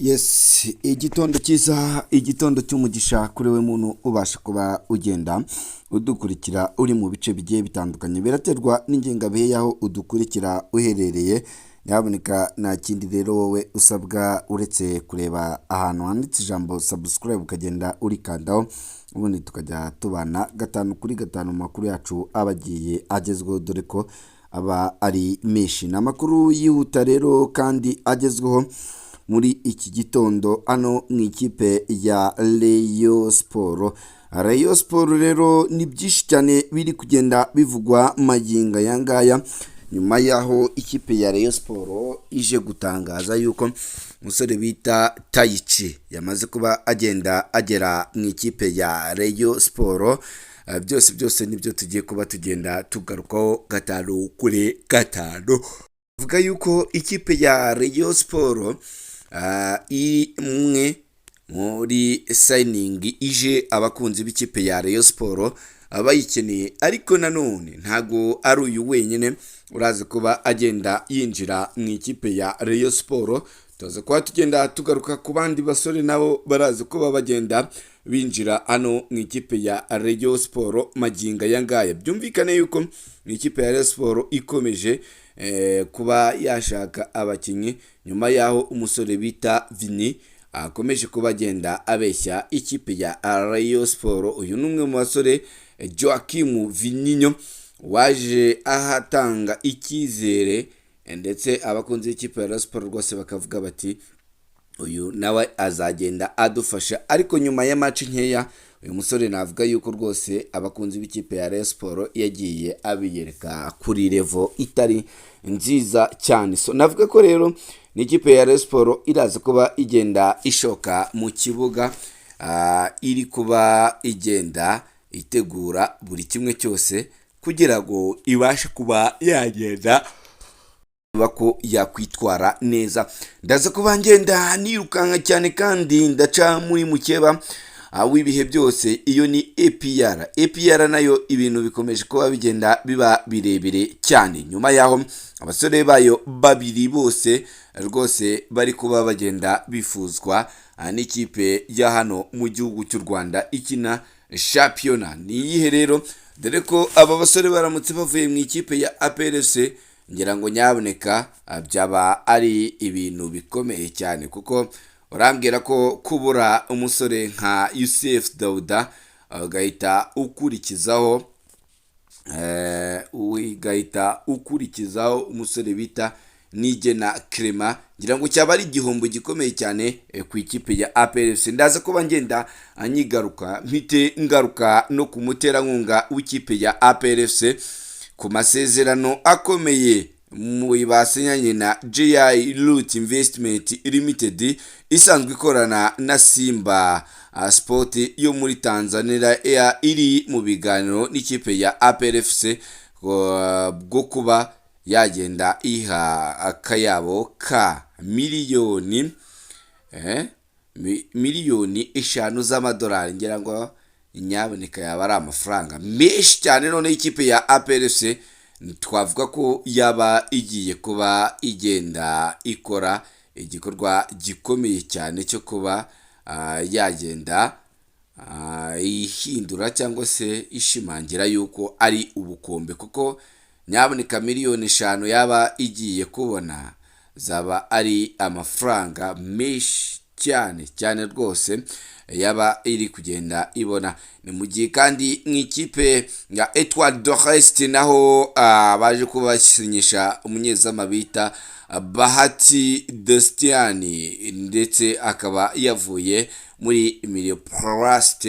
Yes, igitondo cyiza, igitondo cy'umugisha kuri we muntu ubasha kuba ugenda udukurikira uri mu bice bigiye bitandukanye. Biraterwa n'ingengabihe y'aho udukurikira uherereye. Nyaboneka nta kindi rero wowe usabwa uretse kureba ahantu handitse ijambo subscribe ukagenda urikandaho, ubundi tukajya tubana gatanu kuri gatanu mu makuru yacu abagiye agezweho, dore ko aba ari menshi. Ni amakuru yihuta rero kandi agezweho muri iki gitondo hano mu ikipe ya Rayon Sport. Rayon Sport rero ni byinshi cyane biri kugenda bivugwa magingo aya ngaya, nyuma y'aho ikipe ya Rayon Sport ije gutangaza yuko umusore bita Tayici yamaze kuba agera mu ikipe ya Rayon Sport. Byose nibyo tugiye kuba tugenda tugarukaho gatanu kuri gatanu. Vuga yuko ikipe ya Rayon Sport imwe muri sayiningi ije abakunzi b'ikipe ya Rayon Sport abayikeneye, ariko nanone ntago ari uyu wenyine uraza kuba agenda yinjira mu ikipe ya Rayon Sport. Tuza kuba tugenda tugaruka ku bandi basore nabo baraza kuba bagenda binjira hano mu ikipe ya Rayon Sport magingo aya ngaya. Byumvikane yuko mu ikipe ya Rayon Sport ikomeje kuba yashaka abakinnyi nyuma y'aho umusore bita Vini akomeje kuba agenda abeshya ikipe ya Rayon Sport. Uyu ni umwe mu basore, Joachim Vininho, waje ahatanga icyizere ndetse abakunzi b'ikipe ya Rayon Sport rwose bakavuga bati uyu nawe azagenda adufasha. Ariko nyuma ya match nkeya uyu musore navuga yuko rwose abakunzi b'ikipe ya Rayon Sport yagiye abiyereka kuri level itari nziza cyane. So navuga ko rero ni ikipe ya Rayon Sport iraza kuba igenda ishoka mu kibuga, iri kuba igenda itegura buri kimwe cyose kugira ngo ibashe kuba yagenda bako yakwitwara neza. Ndaza kuba ngenda nirukanka cyane kandi ndaca muri mukeba w'ibihe byose. Iyo ni APR nayo ibintu bikomeje kuba bigenda biba birebire cyane, nyuma yaho abasore bayo babiri bose rwose bari kuba bagenda bifuzwa n'ikipe ya hano mu gihugu cy'u Rwanda ikina shampiyona. Ni iyihe rero? Dore ko aba basore baramutse bavuye mu ikipe ya APRFC, ngira ngo nyaboneka byaba ari ibintu bikomeye cyane, kuko urambwira ko kubura umusore nka Youssef Dauda ugahita ukurikizaho umusore bita Nigena Clement, ngira ngo cyaba ari igihombo gikomeye cyane ku ikipe ya APRFC. Ndaza kuba ngenda anyigaruka mpite ngaruka no ku muterankunga w'ikipe ya APRFC ku masezerano akomeye mu basinyanye na GI Root Investment Limited isanzwe ikorana na Simba Sport yo muri Tanzania, iri mu biganiro n'ikipe ya APRFC bwo kuba yagenda iha akayabo ka miliyoni 5 z'amadolari. Ngira ngo nyaboneka yaba ari amafaranga menshi cyane. None ikipe ya APRFC twavuga ko yaba igiye kuba igenda ikora igikorwa gikomeye cyane cyo kuba yagenda ihindura cyangwa se ishimangira yuko ari ubukombe, kuko nyaboneka miliyoni 5 yaba igiye kubona zaba ari amafaranga menshi cyane rwose yaba iri kugenda ibona. Ni mu gihe kandi mu ikipe ya Etoile de Reste naho baje kuba basinyisha umunyezamu bita Bahati Destiani, ndetse akaba yavuye muri Miroplast.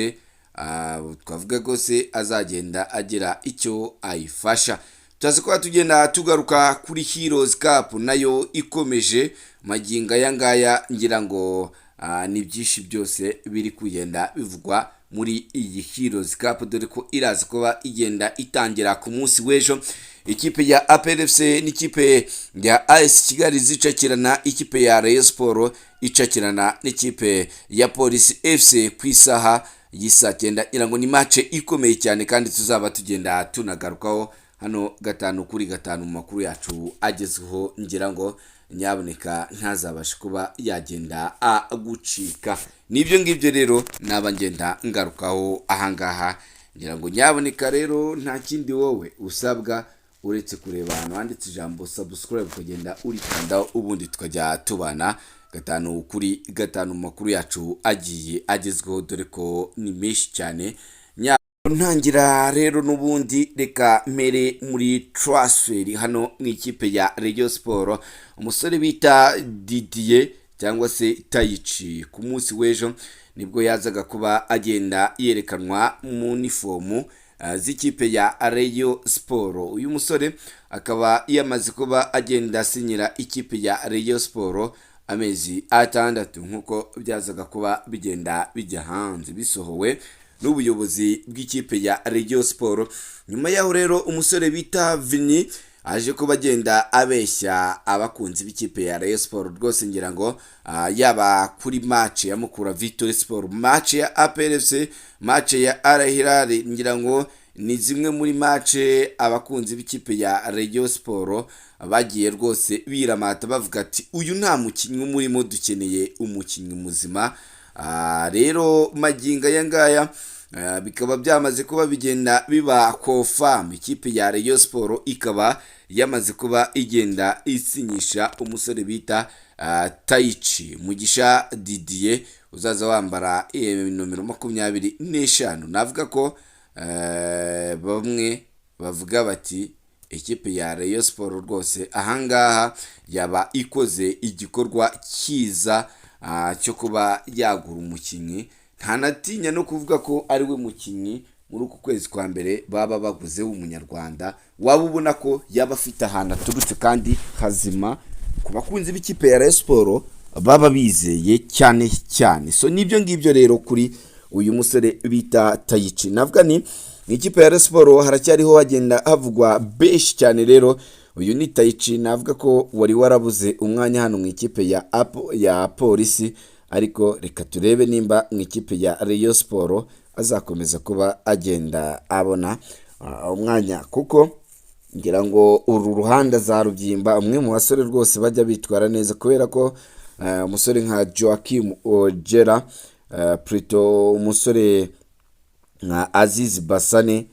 Twavuga ko se azagenda agira icyo ayifasha. Tuzi ko tugenda tugaruka kuri Heroes Cup nayo ikomeje magingo aya ngaya. Ngira ngo ni byinshi byose biri kugenda bivugwa muri iyi Heroes Cup, dore ko iraza kuba igenda itangira ku munsi w'ejo. Ikipe ya APRFC n'ikipe ya AS Kigali zicakirana, ikipe ya Rayon Sport icakirana n'ikipe ya Police FC ku isaha y'isa 9. Ngira ngo ni match ikomeye cyane kandi tuzaba tugenda tunagarukaho hano gatanu kuri gatanu mu makuru yacu agezweho. Ngira ngo nyaboneka ntazabashe kuba yagenda agucika. Nibyo ngibyo rero naba ngenda ngarukaho ahangaha, ngira ngo nyaboneka rero nta kindi wowe usabwa uretse kureba ahantu handitse ijambo subscribe ukagenda urikandaho, ubundi tukajya tubana gatanu kuri gatanu mu makuru yacu agiye agezweho, dore ko ni menshi cyane. Ntangira rero n'ubundi reka mere muri transfer hano mu ikipe ya Rayon Sport. Umusore bita Didier cyangwa se Taichi ku munsi w'ejo nibwo yazaga kuba agenda yerekanwa mu uniform z'ikipe ya Rayon Sport. Uyu musore akaba yamaze kuba agenda asinyira ikipe ya Rayon Sport amezi atandatu nk'uko byazaga kuba bigenda bijya hanze bisohowe n'ubuyobozi bw'ikipe ya Rayon Sport. Nyuma yaho rero umusore bita Vini aje kuba agenda abeshya abakunzi b'ikipe ya Rayon Sport rwose, ngira ngo yaba kuri match ya Mukura Victory Sport, match ya APRFC, match ya Al Hilal, ngira ngo ni zimwe muri match abakunzi b'ikipe ya Rayon Sport bagiye rwose biramata bavuga ati uyu nta mukinnyi umurimo, dukeneye umukinnyi muzima. Rero maginga yangaya bikaba byamaze kuba bigenda biba confirm, ikipe ya Rayon Sport ikaba yamaze kuba igenda isinyisha umusore bita Taichi Mugisha Didier uzaza wambara nomero 25. Navuga ko bamwe bavuga bati ikipe ya Rayon Sport rwose ahangaha yaba ikoze igikorwa cyiza cyo kuba yagura umukinnyi. Ntanatinya no kuvuga ko ari we mukinnyi muri uku kwezi kwa mbere baba baguze w'umunyarwanda, waba ubona ko yaba afite ahantu aturutse kandi hazima ku bakunzi b'ikipe ya Rayon Sport baba bizeye cyane cyane. So nibyo ngibyo rero kuri uyu musore bita Taichi. Navuga ni ikipe ya Rayon Sport haracyariho hagenda havugwa beshi cyane. Rero uyu ni Taichi, navuga ko wari warabuze umwanya hano mu ikipe ya polisi, ariko reka turebe nimba mu ikipe ya Rayon Sport azakomeza kuba agenda abona umwanya, kuko ngira ngo uru ruhande azarubyimba. Umwe mu basore rwose bajya bitwara neza, kubera ko umusore nka Joachim Ojera, Prito, umusore nka Aziz Basane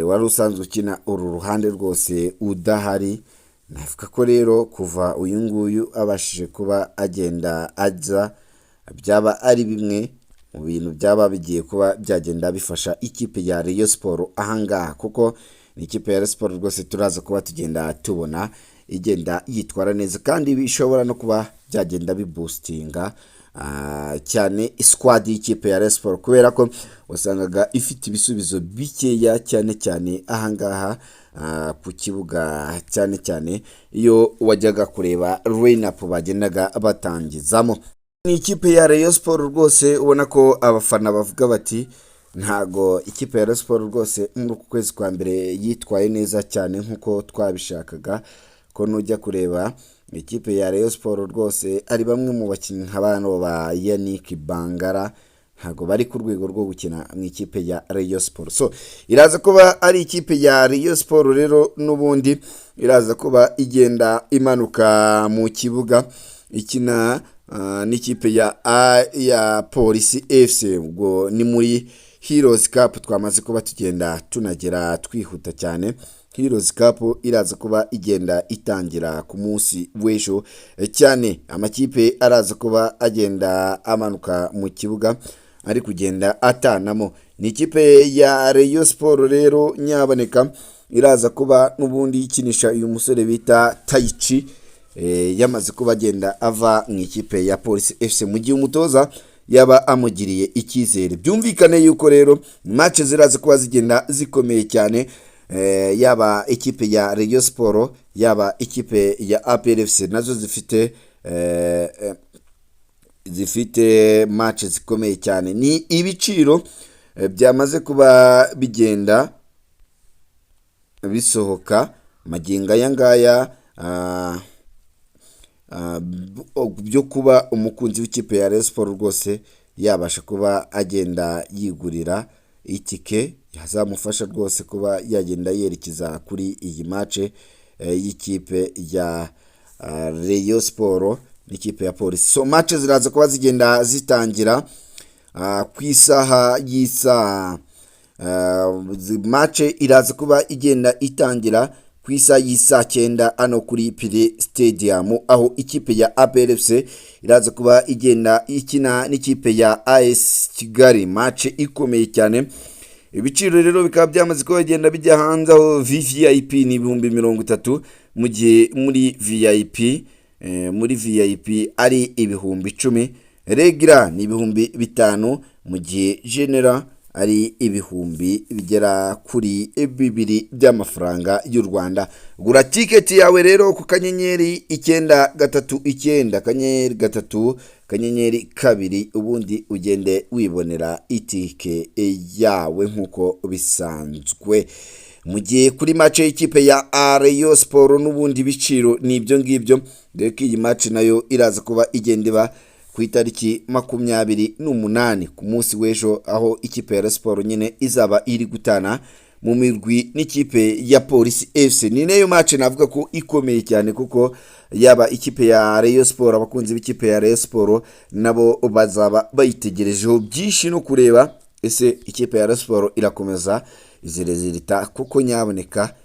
wari usanzwe ukina uru ruhande rwose udahari. Navuga ko rero kuva uyu nguyu abashije kuba agenda aza byaba ari bimwe mu bintu byaba bigiye kuba byagenda bifasha ikipe ya Rayon Sport ahangaha, kuko ni ikipe ya Rayon Sport rwose turaza kuba tugenda tubona igenda yitwara neza, kandi bishobora no kuba byagenda biboostinga cyane squad y'ikipe ya Rayon Sport, kubera ko wasangaga ifite ibisubizo bikeya cyane cyane ahangaha ku kibuga, cyane cyane iyo wajyaga kureba line-up bagendaga batangizamo. Ni ikipe ya Rayon Sport rwose ubona ko abafana bavuga bati ntago ikipe ya Rayon Sport rwose muri uku kwezi kwa mbere yitwaye neza cyane nkuko twabishakaga. Ko nujya kureba ikipe ya Rayon Sport rwose ari bamwe mu bakinnyi nk'abano ba Yannick Bangara ntago bari ku rwego rwo gukina mu ikipe ya Rayon Sport. So iraza kuba ari ikipe ya Rayon Sport rero n'ubundi iraza kuba igenda imanuka mu kibuga ikina n'ikipe ya Police FC. Ubwo ni muri Heroes Cup twamaze kuba tugenda tunagera twihuta cyane. Heroes Cup iraza kuba igenda itangira ku munsi w'ejo cyane. Amakipe araza kuba agenda amanuka mu kibuga ari kugenda atanamo. Ni ikipe ya Rayon Sport rero nyaboneka iraza kuba n'ubundi ikinisha uyu musore bita Taichi yamaze kuba agenda ava mu ikipe ya Police FC mu gihe umutoza yaba amugiriye icyizere. Byumvikane yuko rero match ziraza kuba zigenda zikomeye cyane, yaba ikipe ya Rayon Sport yaba ikipe ya APRFC nazo zifite match zikomeye cyane. Ni ibiciro byamaze kuba bigenda bisohoka maginga yangaya byo kuba umukunzi w'ikipe ya Rayon Sport rwose yabasha kuba agenda yigurira itike yazamufasha rwose kuba yagenda yerekeza kuri iyi match y'ikipe ya Rayon Sport n'ikipe ya Polisi. So match ziraza kuba zigenda zitangira ku isaha y'isaha match iraza kuba igenda itangira ku isaha y'isaha 9 ano kuri Pire Stadium, aho ikipe ya APR FC iraza kuba igenda ikina n'ikipe ya AS Kigali, match ikomeye cyane. Ibiciro rero bikaba byamaze ko bagenda bijya hanze, aho VIP ni 30,000 mu gihe muri VIP ari 10,000, regular ni 5,000 mu gihe general ari 2,000 bigera kuri 2 by'amafaranga y'u Rwanda. Gura ticket yawe rero ku kanyenyeri 939 kanyenyeri 3 kanyenyeri 2 ubundi ugende wibonera itike yawe nkuko bisanzwe. Mu gihe kuri match y'ikipe ya Rayon Sport n'ubundi biciro nibyo ngibyo, dore ko iyi match nayo iraza kuba igenda iba ku itariki 28 ku munsi w'ejo, aho ikipe ya Rayon Sport nyine izaba iri gutana mu mirwi n'ikipe ya Polisi FC. Ni nayo match navuga ko ikomeye cyane, kuko yaba ikipe ya Rayon Sport, abakunzi b'ikipe ya Rayon Sport nabo bazaba bayitegerejeho byinshi no kureba ese ikipe ya Rayon Sport irakomeza izirezirita, kuko nyaboneka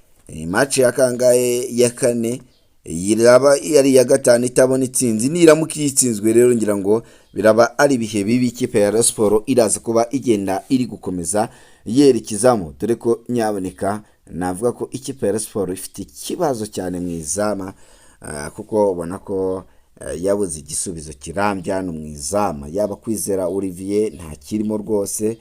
match ya kangahe ya 4 yiraba yari ya 5 itabona itsinzi. Niramuka itsinzwe rero ngira ngo biraba ari bihe bibi, ikipe ya Rayon Sport iraza kuba igenda iri gukomeza yerekezamo, dore ko nyaboneka navuga ko ikipe ya Rayon Sport ifite ikibazo cyane mu izama, kuko ubona ko yabuze igisubizo kirambye hano mu izama. Yaba Kwizera Olivier nta kirimo rwose,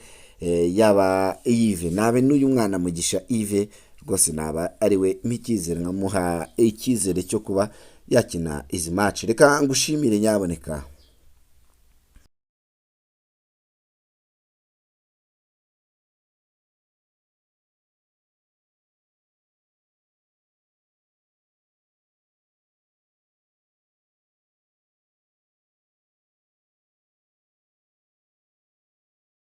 yaba Yves nabe n'uyu mwana Mugisha Yves rwose naba ariwe mikizere nkamuha icyizere cyo kuba yakina izi match. Reka ngushimire nyaboneka.